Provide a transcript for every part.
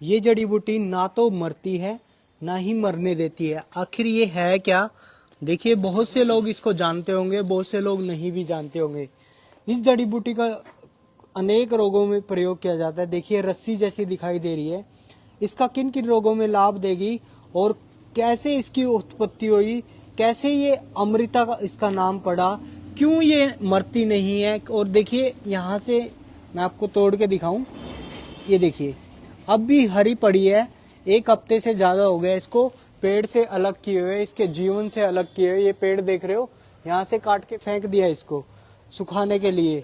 ये जड़ी बूटी ना तो मरती है ना ही मरने देती है। आखिर ये है क्या? देखिए, बहुत से लोग इसको जानते होंगे, बहुत से लोग नहीं भी जानते होंगे। इस जड़ी बूटी का अनेक रोगों में प्रयोग किया जाता है। देखिए, रस्सी जैसी दिखाई दे रही है। इसका किन किन रोगों में लाभ देगी और कैसे इसकी उत्पत्ति हुई, कैसे ये अमृता का इसका नाम पड़ा, क्यों ये मरती नहीं है। और देखिए, यहाँ से मैं आपको तोड़ के दिखाऊं, ये देखिए अब भी हरी पड़ी है। एक हफ्ते से ज्यादा हो गया इसको पेड़ से अलग किए हुए, इसके जीवन से अलग किए हुए। ये पेड़ देख रहे हो, यहाँ से काट के फेंक दिया इसको सुखाने के लिए।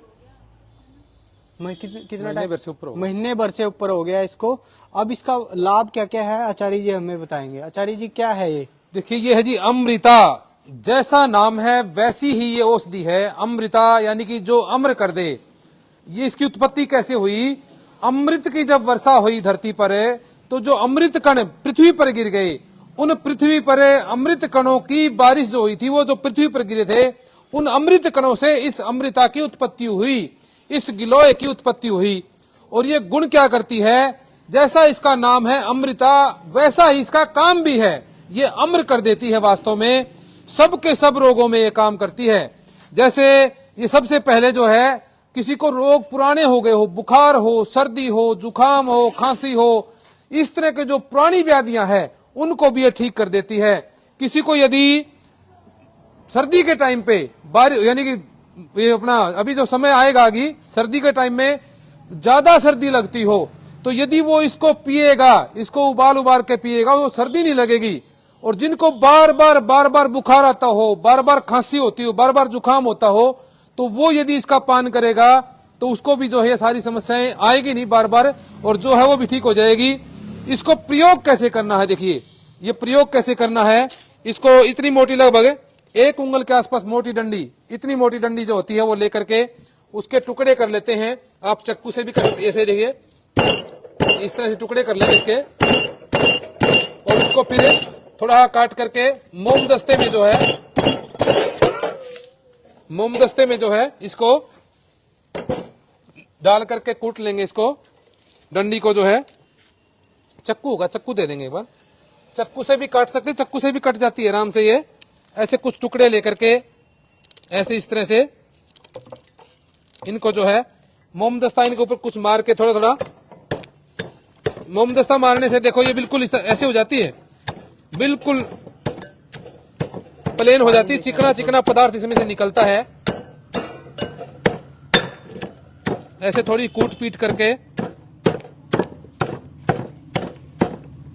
कितना टाइम? महीने भर से ऊपर हो गया इसको। अब इसका लाभ क्या क्या है आचार्य जी हमें बताएंगे। आचार्य जी, क्या है ये? देखिए, ये है जी अमृता। जैसा नाम है वैसी ही ये औषधि है। अमृता यानी कि जो अम्र कर दे। ये इसकी उत्पत्ति कैसे हुई? अमृत की जब वर्षा हुई धरती पर, तो जो अमृत कण पृथ्वी पर गिर गए, उन पृथ्वी पर अमृत कणों की बारिश जो हुई थी, वो जो पृथ्वी पर गिरे थे, उन अमृत कणों से इस अमृता की उत्पत्ति हुई, इस गिलोय की उत्पत्ति हुई। और ये गुण क्या करती है? जैसा इसका नाम है अमृता, वैसा ही इसका काम भी है। ये अम्र कर देती है। वास्तव में सब के सब रोगों में ये काम करती है। जैसे ये सबसे पहले जो है, किसी को रोग पुराने हो गए हो, बुखार हो, सर्दी हो, जुकाम हो, खांसी हो, इस तरह के जो पुरानी व्याधियां हैं उनको भी ये ठीक कर देती है। किसी को यदि सर्दी के टाइम पे बारिश, यानी कि ये अपना अभी जो समय आएगा आगे सर्दी के टाइम में ज्यादा सर्दी लगती हो, तो यदि वो इसको पिएगा, इसको उबाल के पिएगा, वो सर्दी नहीं लगेगी। और जिनको बार बार बुखार आता हो, बार बार खांसी होती हो, बार बार जुकाम होता हो, तो वो यदि इसका पान करेगा तो उसको भी जो है सारी समस्याएं आएगी नहीं बार बार, और जो है वो भी ठीक हो जाएगी। इसको प्रयोग कैसे करना है? देखिए, ये प्रयोग कैसे करना है। इसको इतनी मोटी, लगभग 1 उंगल के आसपास मोटी डंडी, इतनी मोटी डंडी जो होती है वो लेकर के उसके टुकड़े कर लेते हैं। आप चक्कू से भी कर सकते, ऐसे देखिए इस तरह से टुकड़े कर लेंगे इसके, और इसको फिर थोड़ा काट करके मोमदस्ते में जो है इसको डाल करके कूट लेंगे। इसको डंडी को जो है, चक्कू होगा, चक्कू दे देंगे एक बार। चक्कू से भी काट सकते, चक्कू से भी कट जाती है आराम से। ये ऐसे कुछ टुकड़े लेकर के ऐसे इस तरह से इनको जो है मोमदस्ता, इनके ऊपर कुछ मार के थोड़ा थोड़ा मोमदस्ता मारने से देखो ये बिल्कुल ऐसे हो जाती है, बिल्कुल प्लेन हो जाती है। चिकना चिकना पदार्थ इसमें से निकलता है। ऐसे थोड़ी कूट पीट करके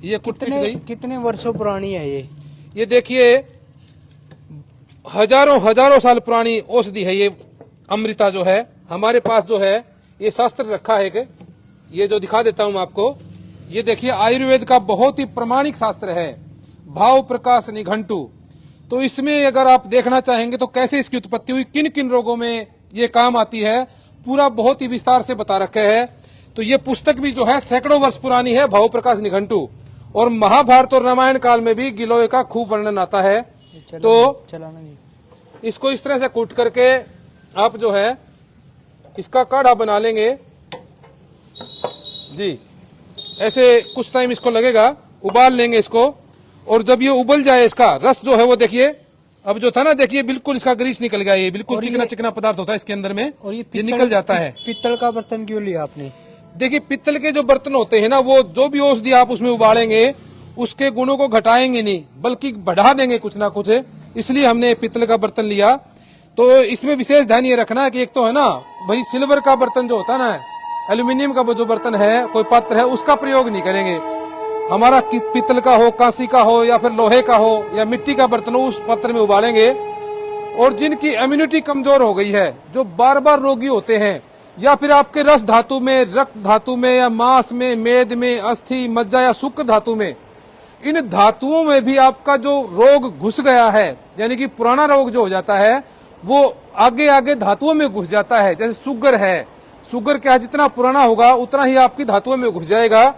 ये कितने वर्षों पुरानी है ये? ये देखिए हजारों साल पुरानी औषधि है ये अमृता जो है। हमारे पास जो है ये शास्त्र रखा है कि ये जो दिखा देता हूं मैं आपको। ये देखिए आयुर्वेद का बहुत ही प्रमाणिक शास्त्र है, भाव प्रकाश निघंटु। तो इसमें अगर आप देखना चाहेंगे तो कैसे इसकी उत्पत्ति हुई, किन किन रोगों में ये काम आती है, पूरा बहुत ही विस्तार से बता रखा है। तो ये पुस्तक भी जो है सैकड़ों वर्ष पुरानी है, भाव प्रकाश निघंटु। और महाभारत और रामायण काल में भी गिलोय का खूब वर्णन आता है। तो इसको इस तरह से कूट करके आप जो है इसका काढ़ा बना लेंगे जी। ऐसे कुछ टाइम इसको लगेगा, उबाल लेंगे इसको। और जब ये उबल जाए, इसका रस जो है वो देखिए, अब जो था ना, देखिए बिल्कुल इसका ग्रीस निकल गया। ये बिल्कुल चिकना चिकना पदार्थ होता है इसके अंदर में, और ये निकल जाता है। पित्तल का बर्तन क्यों लिया आपने? देखिए, पित्तल के जो बर्तन होते हैं ना, वो जो भी औषधि आप उसमें उबालेंगे उसके गुणों को घटाएंगे नहीं, बल्कि बढ़ा देंगे कुछ ना कुछ। इसलिए हमने पित्तल का बर्तन लिया। तो इसमें विशेष ध्यान ये रखना कि एक तो है ना भाई, सिल्वर का बर्तन जो होता है ना, एल्यूमिनियम का जो बर्तन है, कोई पात्र है, उसका प्रयोग नहीं करेंगे। हमारा पित्तल का हो, कांसी का हो, या फिर लोहे का हो, या मिट्टी का बर्तन हो, उस पात्र में उबालेंगे। और जिनकी इम्यूनिटी कमजोर हो गई है, जो बार बार रोगी होते हैं, या फिर आपके रस धातु में, रक्त धातु में, या मांस में, मेद में, अस्थि, मज्जा या शुक्र धातु में, इन धातुओं में भी आपका जो रोग घुस गया है, यानी कि पुराना रोग जो हो जाता है वो आगे आगे धातुओं में घुस जाता है। जैसे शुगर है, शुगर क्या, जितना पुराना होगा उतना ही आपकी धातुओं में घुस जाएगा।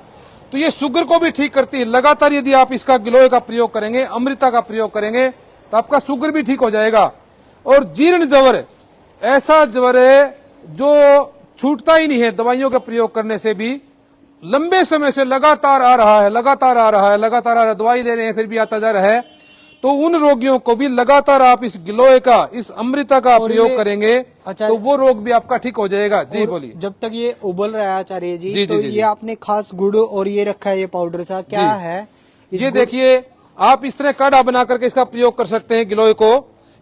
तो ये शुगर को भी ठीक करती है। लगातार यदि आप इसका गिलोय का प्रयोग करेंगे, अमृता का प्रयोग करेंगे, तो आपका शुगर भी ठीक हो जाएगा। और जीर्ण ज्वर, ऐसा ज्वर है जो छूटता ही नहीं है, दवाइयों के प्रयोग करने से भी लंबे समय से लगातार आ रहा है, लगातार आ रहा है, लगातार आ रहा है, दवाई ले रहे हैं फिर भी आता जा रहा है, तो उन रोगियों को भी लगातार आप इस गिलोय का, इस अमृता का प्रयोग करेंगे तो वो रोग भी आपका ठीक हो जाएगा। जी बोलिए। जब तक ये उबल रहा है आचार्य जी, जी, तो जी, जी, ये आपने खास गुड़ और ये रखा है, ये पाउडर सा क्या है? ये देखिए, आप इस तरह काढ़ा बना करके इसका प्रयोग कर सकते हैं गिलोय को,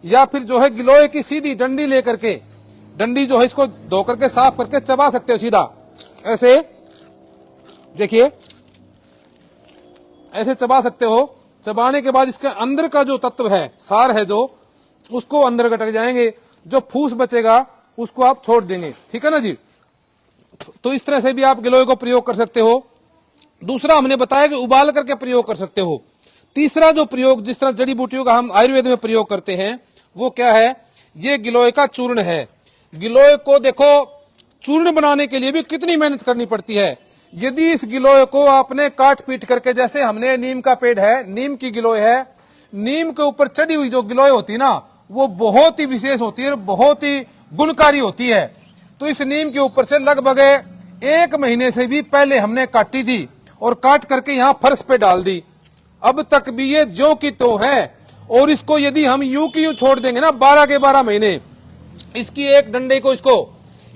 या फिर जो है गिलोय की सीधी डंडी लेकर के, डंडी जो है इसको धो करके साफ करके चबा सकते हो सीधा, ऐसे देखिए, ऐसे चबा सकते हो। चबाने के बाद इसके अंदर का जो तत्व है, सार है जो, उसको अंदर गटक जाएंगे, जो फूस बचेगा उसको आप छोड़ देंगे। ठीक है ना जी। तो इस तरह से भी आप गिलोय को प्रयोग कर सकते हो। दूसरा हमने बताया कि उबाल करके प्रयोग कर सकते हो। तीसरा जो प्रयोग, जिस तरह जड़ी बूटियों का हम आयुर्वेद में प्रयोग करते हैं, वो क्या है? ये गिलोय का चूर्ण है। गिलोय को देखो, चूर्ण बनाने के लिए भी कितनी मेहनत करनी पड़ती है। यदि इस गिलोय को आपने काट पीट करके, जैसे हमने नीम का पेड़ है, नीम की गिलोय है, नीम के ऊपर चढ़ी हुई जो गिलोय होती है ना, वो बहुत ही विशेष होती है, बहुत ही गुणकारी होती है। तो इस नीम के ऊपर से लगभग 1 महीने से भी पहले हमने काटी थी और काट करके यहाँ फर्श पे डाल दी। अब तक भी ये ज्यों की त्यों है। और इसको यदि हम यूं की यूं छोड़ देंगे ना 12 के 12 महीने, इसकी एक डंडे को,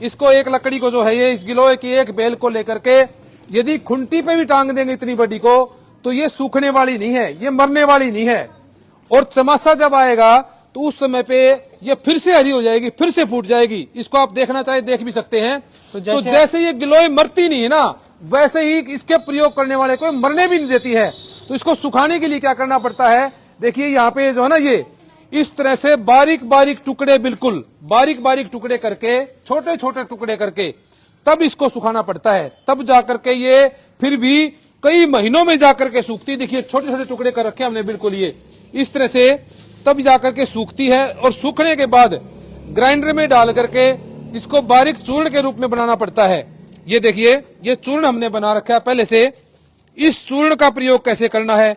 इसको एक लकड़ी को जो है, ये इस गिलोय की एक बेल को लेकर के यदि खुंटी पे भी टांग देंगे इतनी बड़ी को, तो ये सूखने वाली नहीं है, ये मरने वाली नहीं है। और चमासा जब आएगा तो उस समय पे ये फिर से हरी हो जाएगी, फिर से फूट जाएगी। इसको आप देखना चाहे देख भी सकते हैं। तो जैसे ये गिलोय मरती नहीं है ना, वैसे ही इसके प्रयोग करने वाले को मरने भी नहीं देती है। तो इसको सुखाने के लिए क्या करना पड़ता है? देखिए यहाँ पे जो है ना, ये इस तरह से बारीक बारीक टुकड़े, बिल्कुल बारीक बारीक टुकड़े करके, छोटे छोटे टुकड़े करके तब इसको सुखाना पड़ता है। तब जाकर के ये फिर भी कई महीनों में जाकर के सूखती। देखिए छोटे छोटे टुकड़े कर रखे हमने, बिल्कुल ये इस तरह से तब जाकर के सूखती है। और सूखने के बाद ग्राइंडर में डाल करके इसको बारीक चूर्ण के रूप में बनाना पड़ता है। ये देखिए, ये चूर्ण हमने बना रखा है पहले से। इस चूर्ण का प्रयोग कैसे करना है?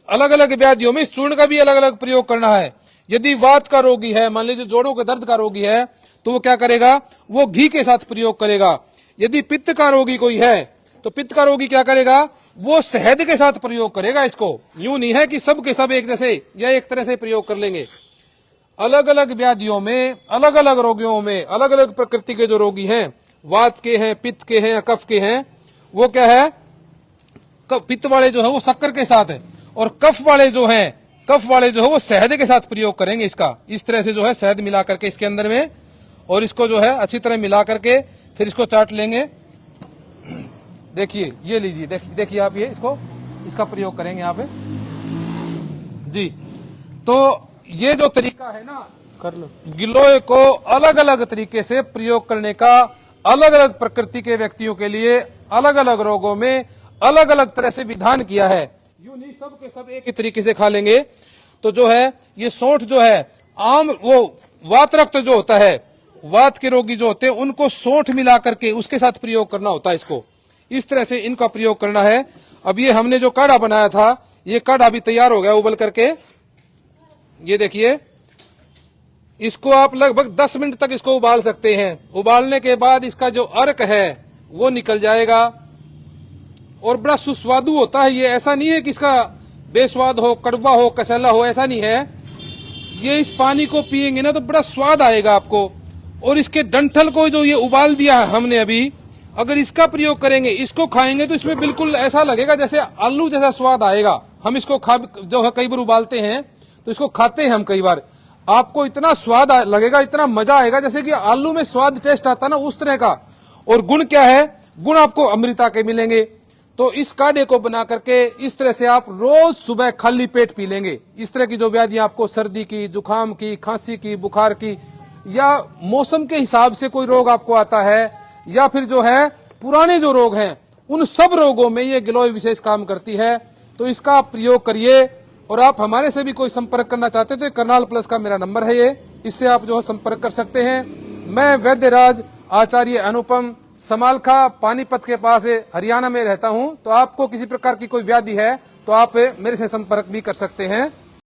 अलग अलग व्याधियों में इस चूर्ण का भी अलग अलग प्रयोग करना है। यदि वात का रोगी है, मान लीजिए जोड़ों के दर्द का रोगी है, तो वो क्या करेगा? वो घी के साथ प्रयोग करेगा। यदि पित्त का रोगी कोई है, तो पित्त का रोगी क्या करेगा? वो शहद के साथ प्रयोग करेगा इसको। यूं नहीं है कि सब के सब एक जैसे या एक तरह से प्रयोग कर लेंगे। अलग अलग व्याधियों में, अलग अलग रोगियों में, अलग अलग प्रकृति के जो रोगी हैं, वात के हैं, पित्त के हैं, कफ के हैं, वो क्या है? पित्त वाले जो है वो शक्कर के साथ है, और कफ वाले जो है वो शहद के साथ प्रयोग करेंगे इसका। इस तरह से जो है शहद मिला करके इसके अंदर में, और इसको जो है अच्छी तरह मिला करके फिर इसको चाट लेंगे। देखिए, ये लीजिए, देखिए आप, ये इसका प्रयोग करेंगे यहाँ पे जी। तो ये जो तरीका है ना, कर लो, गिलोय को अलग अलग तरीके से प्रयोग करने का, अलग अलग प्रकृति के व्यक्तियों के लिए, अलग अलग रोगों में अलग अलग तरह से विधान किया है। यूं नहीं सब के सब एक ही तरीके से खा लेंगे। तो जो है ये सौंठ जो है, आम वो वात रक्त जो होता है, वात के रोगी जो होते हैं, उनको सौंठ मिला करके उसके साथ प्रयोग करना होता है इसको। इस तरह से इनका प्रयोग करना है। अब ये हमने जो काढ़ा बनाया था, ये काढ़ा भी तैयार हो गया उबल करके। ये देखिए, इसको आप लगभग 10 मिनट तक इसको उबाल सकते हैं। उबालने के बाद इसका जो अर्क है वो निकल जाएगा, और बड़ा सुस्वादु होता है ये। ऐसा नहीं है कि इसका बेस्वाद हो, कड़वा हो, कसैला हो, ऐसा नहीं है। ये इस पानी को पिएंगे ना तो बड़ा स्वाद आएगा आपको। और इसके डंठल को जो ये उबाल दिया है हमने अभी, अगर इसका प्रयोग करेंगे, इसको खाएंगे, तो इसमें बिल्कुल ऐसा लगेगा जैसे आलू जैसा स्वाद आएगा। हम इसको जो है कई बार उबालते हैं, तो इसको खाते हैं हम कई बार, आपको इतना स्वाद लगेगा, इतना मजा आएगा जैसे कि आलू में स्वाद टेस्ट आता ना, उस तरह का। और गुण क्या है? गुण आपको अमृता के मिलेंगे। तो इस काढ़े को बना करके इस तरह से आप रोज सुबह खाली पेट पी लेंगे। इस तरह की जो व्याधियां आपको सर्दी की, जुकाम की, खांसी की, बुखार की, या मौसम के हिसाब से कोई रोग आपको आता है, या फिर जो है पुराने जो रोग हैं, उन सब रोगों में ये गिलोय विशेष काम करती है। तो इसका आप प्रयोग करिए। और आप हमारे से भी कोई संपर्क करना चाहते तो करनाल प्लस का मेरा नंबर है ये, इससे आप जो है संपर्क कर सकते हैं। मैं वैद्यराज आचार्य अनुपम, समालखा पानीपत के पास हरियाणा में रहता हूं। तो आपको किसी प्रकार की कोई व्याधि है तो आप मेरे से संपर्क भी कर सकते हैं।